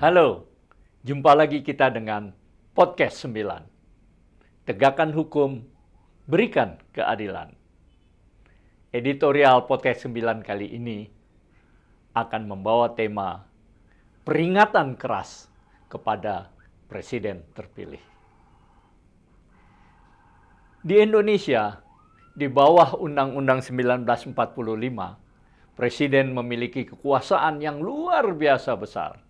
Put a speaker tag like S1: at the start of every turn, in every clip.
S1: Halo, jumpa lagi kita dengan Podcast 9. Tegakkan hukum, berikan keadilan. Editorial Podcast 9 kali ini akan membawa tema peringatan keras kepada Presiden terpilih. Di Indonesia, di bawah Undang-Undang 1945, Presiden memiliki kekuasaan yang luar biasa besar,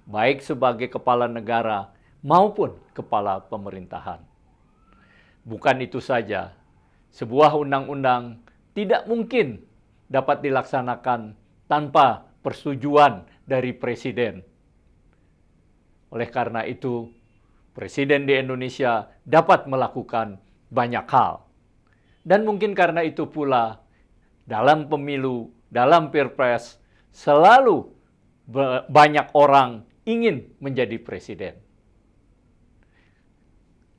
S1: baik sebagai kepala negara maupun kepala pemerintahan. Bukan itu saja, sebuah undang-undang tidak mungkin dapat dilaksanakan tanpa persetujuan dari Presiden. Oleh karena itu, Presiden di Indonesia dapat melakukan banyak hal. Dan mungkin karena itu pula, dalam pemilu, dalam Pilpres, selalu banyak orang ingin menjadi presiden.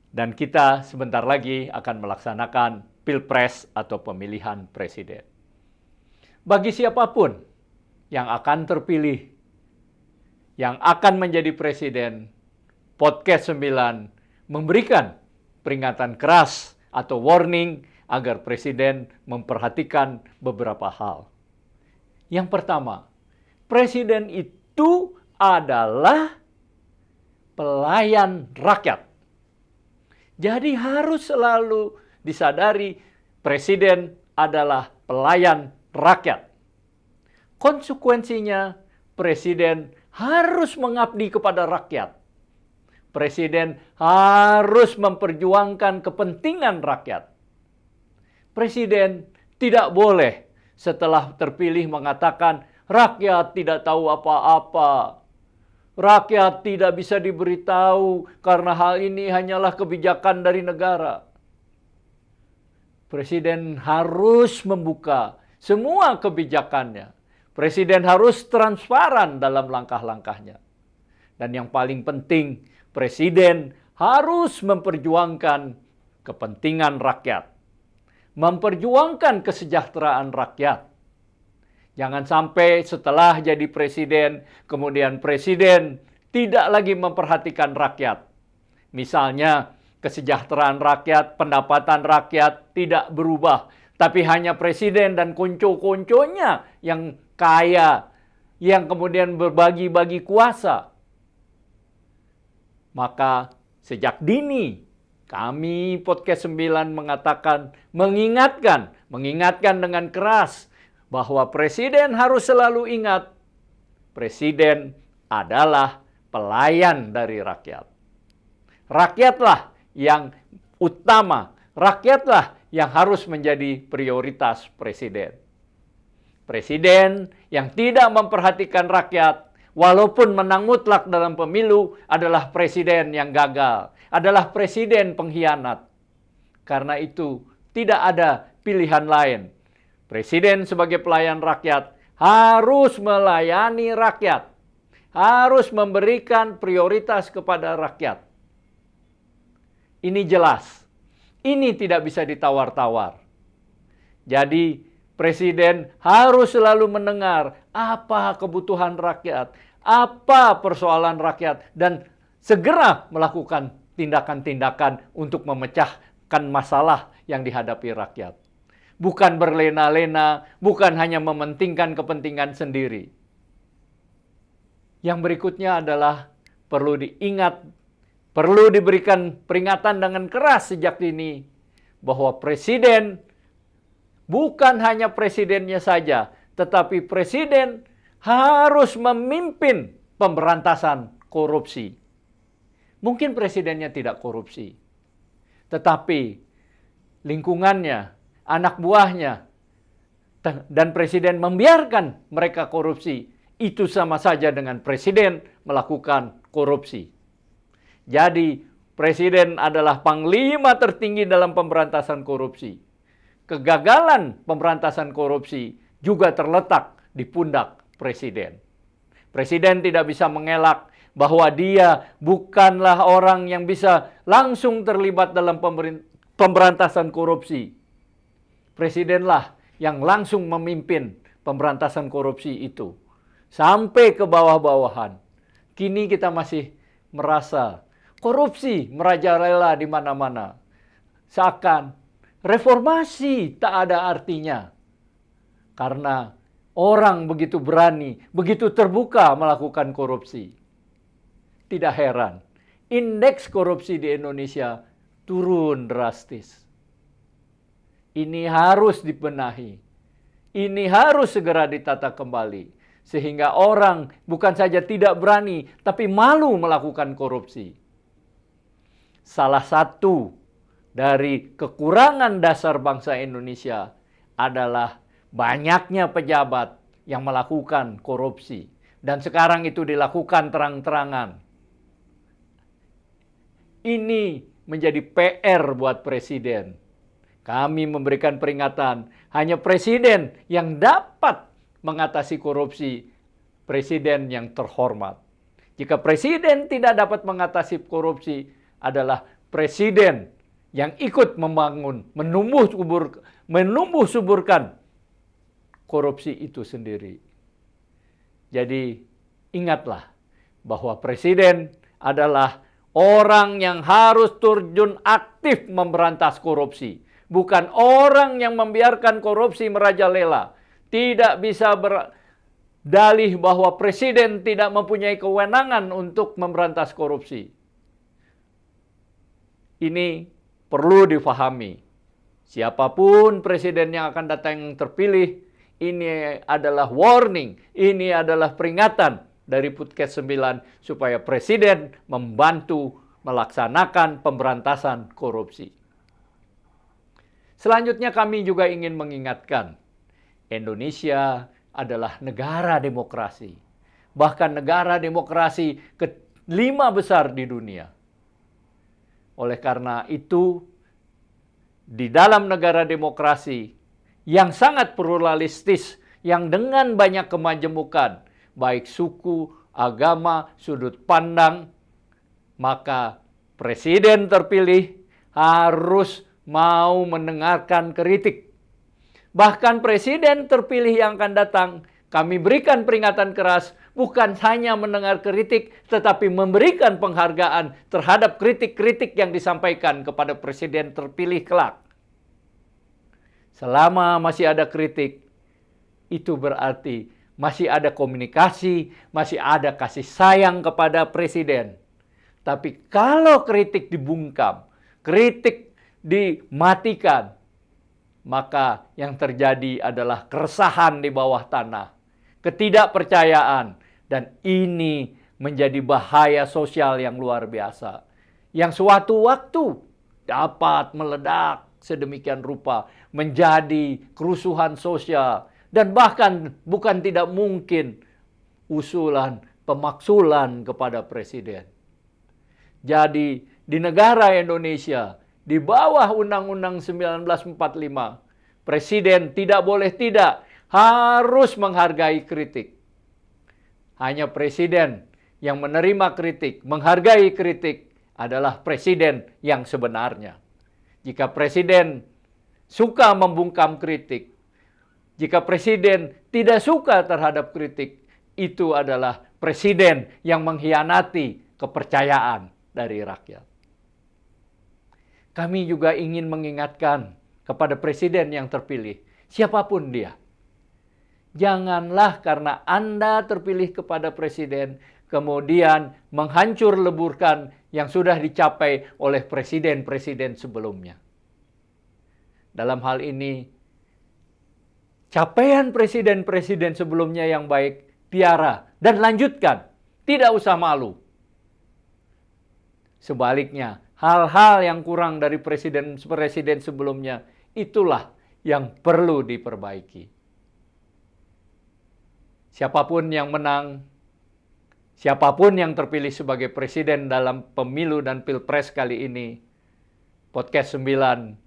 S1: Dan kita sebentar lagi akan melaksanakan Pilpres atau pemilihan presiden. Bagi siapapun yang akan terpilih, yang akan menjadi presiden, Podcast 9 memberikan peringatan keras atau warning agar presiden memperhatikan beberapa hal. Yang pertama, presiden itu adalah pelayan rakyat. Jadi harus selalu disadari presiden adalah pelayan rakyat. Konsekuensinya, presiden harus mengabdi kepada rakyat. Presiden harus memperjuangkan kepentingan rakyat. Presiden tidak boleh setelah terpilih mengatakan rakyat tidak tahu apa-apa. Rakyat tidak bisa diberitahu karena hal ini hanyalah kebijakan dari negara. Presiden harus membuka semua kebijakannya. Presiden harus transparan dalam langkah-langkahnya. Dan yang paling penting, presiden harus memperjuangkan kepentingan rakyat. Memperjuangkan kesejahteraan rakyat. Jangan sampai setelah jadi presiden, kemudian presiden tidak lagi memperhatikan rakyat. Misalnya, kesejahteraan rakyat, pendapatan rakyat tidak berubah. Tapi hanya presiden dan konco-konconya yang kaya, yang kemudian berbagi-bagi kuasa. Maka sejak dini, kami Podcast 9 mengatakan, mengingatkan dengan keras, bahwa presiden harus selalu ingat, presiden adalah pelayan dari rakyat. Rakyatlah yang utama, rakyatlah yang harus menjadi prioritas presiden. Presiden yang tidak memperhatikan rakyat, walaupun menang mutlak dalam pemilu, adalah presiden yang gagal, adalah presiden pengkhianat. Karena itu, tidak ada pilihan lain. Presiden sebagai pelayan rakyat harus melayani rakyat, harus memberikan prioritas kepada rakyat. Ini jelas, ini tidak bisa ditawar-tawar. Jadi, presiden harus selalu mendengar apa kebutuhan rakyat, apa persoalan rakyat, dan segera melakukan tindakan-tindakan untuk memecahkan masalah yang dihadapi rakyat. Bukan berlena-lena, bukan hanya mementingkan kepentingan sendiri. Yang berikutnya adalah perlu diingat, perlu diberikan peringatan dengan keras sejak dini bahwa presiden bukan hanya presidennya saja, tetapi presiden harus memimpin pemberantasan korupsi. Mungkin presidennya tidak korupsi, tetapi lingkungannya, anak buahnya, dan presiden membiarkan mereka korupsi, itu sama saja dengan presiden melakukan korupsi. Jadi, presiden adalah panglima tertinggi dalam pemberantasan korupsi. Kegagalan pemberantasan korupsi juga terletak di pundak presiden. Presiden tidak bisa mengelak bahwa dia bukanlah orang yang bisa langsung terlibat dalam pemberantasan korupsi. Presidenlah yang langsung memimpin pemberantasan korupsi itu sampai ke bawah-bawahan. Kini kita masih merasa korupsi merajalela di mana-mana. Seakan reformasi tak ada artinya. Karena orang begitu berani, begitu terbuka melakukan korupsi. Tidak heran, indeks korupsi di Indonesia turun drastis. Ini harus dibenahi. Ini harus segera ditata kembali. Sehingga orang bukan saja tidak berani, tapi malu melakukan korupsi. Salah satu dari kekurangan dasar bangsa Indonesia adalah banyaknya pejabat yang melakukan korupsi. Dan sekarang itu dilakukan terang-terangan. Ini menjadi PR buat Presiden. Kami memberikan peringatan, hanya Presiden yang dapat mengatasi korupsi, Presiden yang terhormat. Jika Presiden tidak dapat mengatasi korupsi, adalah Presiden yang ikut membangun, menumbuh suburkan korupsi itu sendiri. Jadi ingatlah bahwa Presiden adalah orang yang harus terjun aktif memberantas korupsi. Bukan orang yang membiarkan korupsi merajalela. Tidak bisa berdalih bahwa Presiden tidak mempunyai kewenangan untuk memberantas korupsi. Ini perlu difahami. Siapapun Presiden yang akan datang yang terpilih, ini adalah warning, ini adalah peringatan dari Podcast 9 supaya Presiden membantu melaksanakan pemberantasan korupsi. Selanjutnya kami juga ingin mengingatkan, Indonesia adalah negara demokrasi. Bahkan negara demokrasi ke-5 besar di dunia. Oleh karena itu, di dalam negara demokrasi yang sangat pluralistis, yang dengan banyak kemajemukan, baik suku, agama, sudut pandang, maka Presiden terpilih harus mau mendengarkan kritik. Bahkan Presiden terpilih yang akan datang, kami berikan peringatan keras, bukan hanya mendengar kritik, tetapi memberikan penghargaan terhadap kritik-kritik yang disampaikan kepada Presiden terpilih kelak. Selama masih ada kritik, itu berarti masih ada komunikasi, masih ada kasih sayang kepada Presiden. Tapi kalau kritik dibungkam, kritik dimatikan, maka yang terjadi adalah keresahan di bawah tanah, ketidakpercayaan, dan ini menjadi bahaya sosial yang luar biasa, yang suatu waktu dapat meledak sedemikian rupa menjadi kerusuhan sosial, dan bahkan bukan tidak mungkin usulan pemaksulan kepada Presiden. Jadi di negara Indonesia, di bawah Undang-Undang 1945, Presiden tidak boleh tidak, harus menghargai kritik. Hanya Presiden yang menerima kritik, menghargai kritik adalah Presiden yang sebenarnya. Jika Presiden suka membungkam kritik, jika Presiden tidak suka terhadap kritik, itu adalah Presiden yang mengkhianati kepercayaan dari rakyat. Kami juga ingin mengingatkan kepada Presiden yang terpilih, siapapun dia. Janganlah karena Anda terpilih kepada Presiden, kemudian menghancur leburkan yang sudah dicapai oleh presiden-presiden sebelumnya. Dalam hal ini, capaian presiden-presiden sebelumnya yang baik, piara dan lanjutkan. Tidak usah malu. Sebaliknya, hal-hal yang kurang dari presiden-presiden sebelumnya, itulah yang perlu diperbaiki. Siapapun yang menang, siapapun yang terpilih sebagai presiden dalam pemilu dan pilpres kali ini, Podcast 9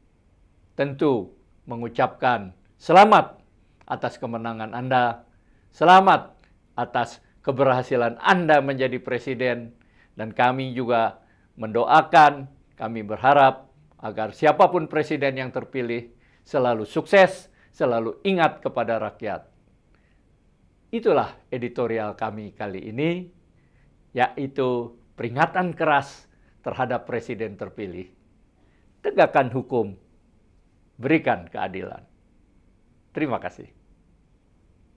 S1: tentu mengucapkan selamat atas kemenangan Anda, selamat atas keberhasilan Anda menjadi presiden, dan kami juga mendoakan, kami berharap agar siapapun presiden yang terpilih selalu sukses, selalu ingat kepada rakyat. Itulah editorial kami kali ini. yaitu peringatan keras terhadap presiden terpilih. Tegakkan hukum, berikan keadilan. Terima kasih.